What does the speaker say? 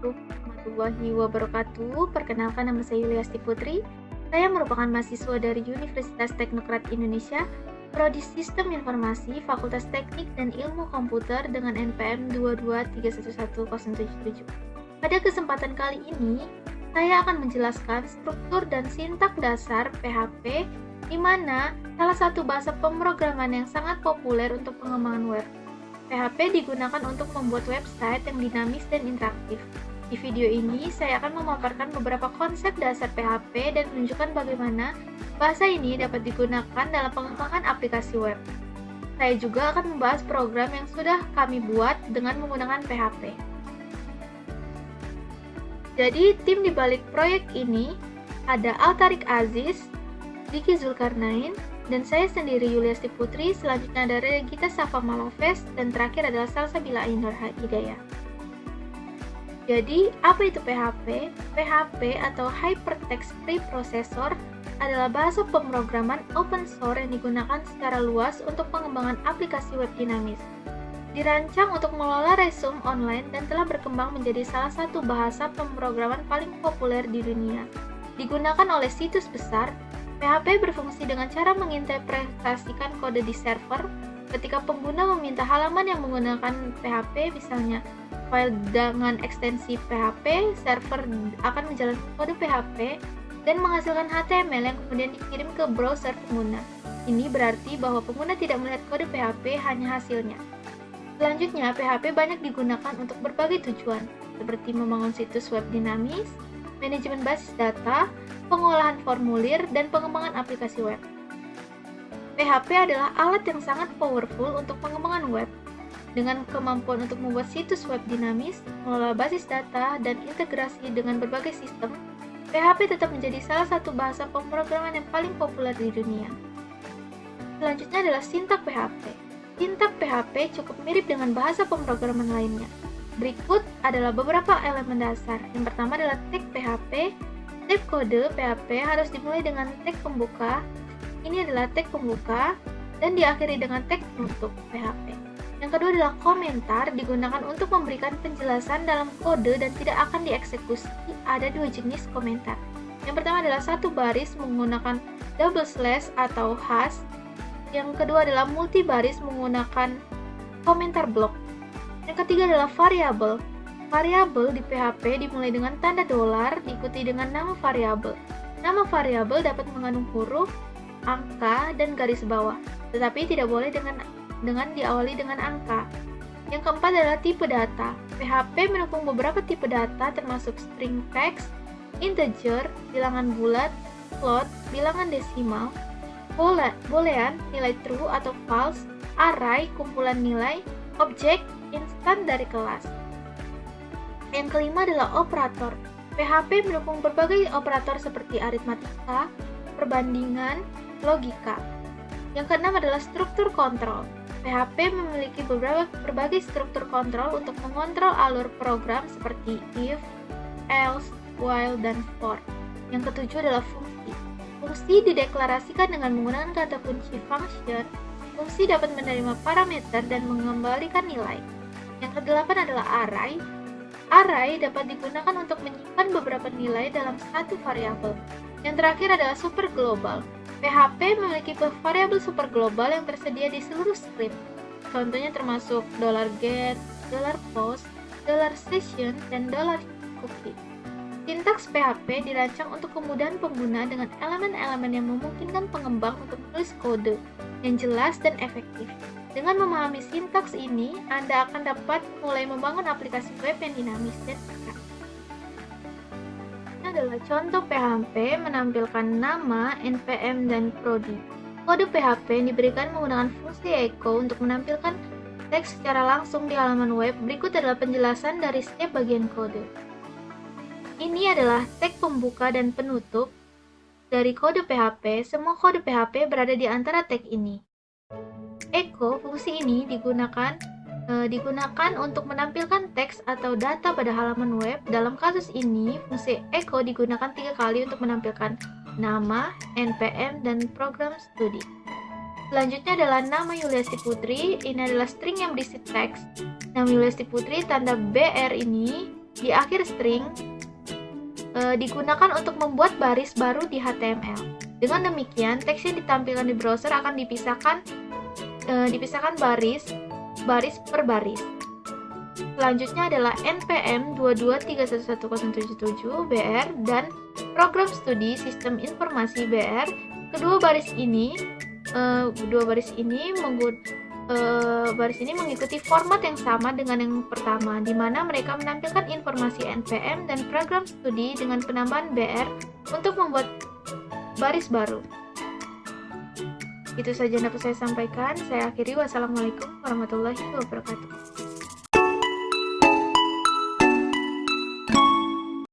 Assalamualaikum warahmatullahi wabarakatuh. Perkenalkan, nama saya Yuliasti Putri. Saya merupakan mahasiswa dari Universitas Teknokrat Indonesia, Prodi Sistem Informasi, Fakultas Teknik dan Ilmu Komputer dengan NPM 223110777. Pada kesempatan kali ini, saya akan menjelaskan struktur dan sintak dasar PHP, di mana salah satu bahasa pemrograman yang sangat populer untuk pengembangan web. PHP digunakan untuk membuat website yang dinamis dan interaktif. Di video ini, saya akan memaparkan beberapa konsep dasar PHP dan menunjukkan bagaimana bahasa ini dapat digunakan dalam pengembangan aplikasi web. Saya juga akan membahas program yang sudah kami buat dengan menggunakan PHP. Jadi, tim di balik proyek ini ada Altarik Aziz, Diki Zulkarnain, dan saya sendiri Yuliasti Putri. Selanjutnya ada Regita Safa Maloves, dan terakhir adalah Salsabila Ainur Hidayah. Jadi, apa itu PHP? PHP atau Hypertext Preprocessor adalah bahasa pemrograman open source yang digunakan secara luas untuk pengembangan aplikasi web dinamis. Dirancang untuk mengelola resume online dan telah berkembang menjadi salah satu bahasa pemrograman paling populer di dunia. Digunakan oleh situs besar, PHP berfungsi dengan cara menginterpretasikan kode di server. Ketika pengguna meminta halaman yang menggunakan PHP, misalnya file dengan ekstensi PHP, server akan menjalankan kode PHP dan menghasilkan HTML yang kemudian dikirim ke browser pengguna. Ini berarti bahwa pengguna tidak melihat kode PHP, hanya hasilnya. Selanjutnya, PHP banyak digunakan untuk berbagai tujuan, seperti membangun situs web dinamis, manajemen basis data, pengolahan formulir, dan pengembangan aplikasi web. PHP adalah alat yang sangat powerful untuk pengembangan web. Dengan kemampuan untuk membuat situs web dinamis, mengelola basis data, dan integrasi dengan berbagai sistem, PHP tetap menjadi salah satu bahasa pemrograman yang paling populer di dunia. Selanjutnya adalah sintak PHP. Sintak PHP cukup mirip dengan bahasa pemrograman lainnya. Berikut adalah beberapa elemen dasar. Yang pertama adalah tag PHP. Tag kode PHP harus dimulai dengan tag pembuka. Ini adalah tag pembuka dan diakhiri dengan tag penutup PHP. Yang kedua adalah komentar, digunakan untuk memberikan penjelasan dalam kode dan tidak akan dieksekusi. Ada dua jenis komentar. Yang pertama adalah satu baris menggunakan double slash atau hash. Yang kedua adalah multi baris menggunakan komentar blok. Yang ketiga adalah variabel. Variabel di PHP dimulai dengan tanda $, diikuti dengan nama variabel. Nama variabel dapat mengandung huruf, angka, dan garis bawah, tetapi tidak boleh dengan diawali dengan angka. Yang keempat adalah tipe data. PHP mendukung beberapa tipe data termasuk string text, integer, bilangan bulat, float, bilangan desimal, boolean, nilai true atau false, array, kumpulan nilai, objek, instan dari kelas. Yang kelima adalah operator. PHP mendukung berbagai operator seperti aritmatika, perbandingan, logika. Yang keenam adalah struktur kontrol. PHP memiliki berbagai struktur kontrol untuk mengontrol alur program seperti if, else, while, dan for. Yang ketujuh adalah fungsi. Fungsi dideklarasikan dengan menggunakan kata kunci function. Fungsi dapat menerima parameter dan mengembalikan nilai. Yang kedelapan adalah array. Array dapat digunakan untuk menyimpan beberapa nilai dalam satu variabel. Yang terakhir adalah super global. PHP memiliki variabel super global yang tersedia di seluruh script. Contohnya termasuk $get, $post, $session, dan $cookie. Sintaks PHP dirancang untuk kemudahan pengguna dengan elemen-elemen yang memungkinkan pengembang untuk menulis kode yang jelas dan efektif. Dengan memahami sintaks ini, Anda akan dapat mulai membangun aplikasi web yang dinamis dan interaktif. Ini adalah contoh PHP menampilkan nama, NPM, dan prodi. Kode PHP yang diberikan menggunakan fungsi echo untuk menampilkan teks secara langsung di halaman web. Berikut adalah penjelasan dari setiap bagian kode. Ini adalah tag pembuka dan penutup dari kode PHP. Semua kode PHP berada di antara tag ini. Echo, fungsi ini digunakan untuk menampilkan teks atau data pada halaman web. Dalam kasus ini, fungsi echo digunakan 3 kali untuk menampilkan nama, NPM, dan program studi. Selanjutnya adalah nama Yuliasti Putri. Ini adalah string yang berisi teks. Nama Yuliasti Putri, tanda BR ini di akhir string digunakan untuk membuat baris baru di HTML. Dengan demikian, teks yang ditampilkan di browser akan dipisahkan baris per baris. Selanjutnya adalah npm 223111077 BR dan program studi sistem informasi BR. Kedua baris ini mengikuti format yang sama dengan yang pertama, di mana mereka menampilkan informasi npm dan program studi dengan penambahan BR untuk membuat baris baru. Itu saja yang dapat saya sampaikan. Saya akhiri. Wassalamualaikum warahmatullahi wabarakatuh.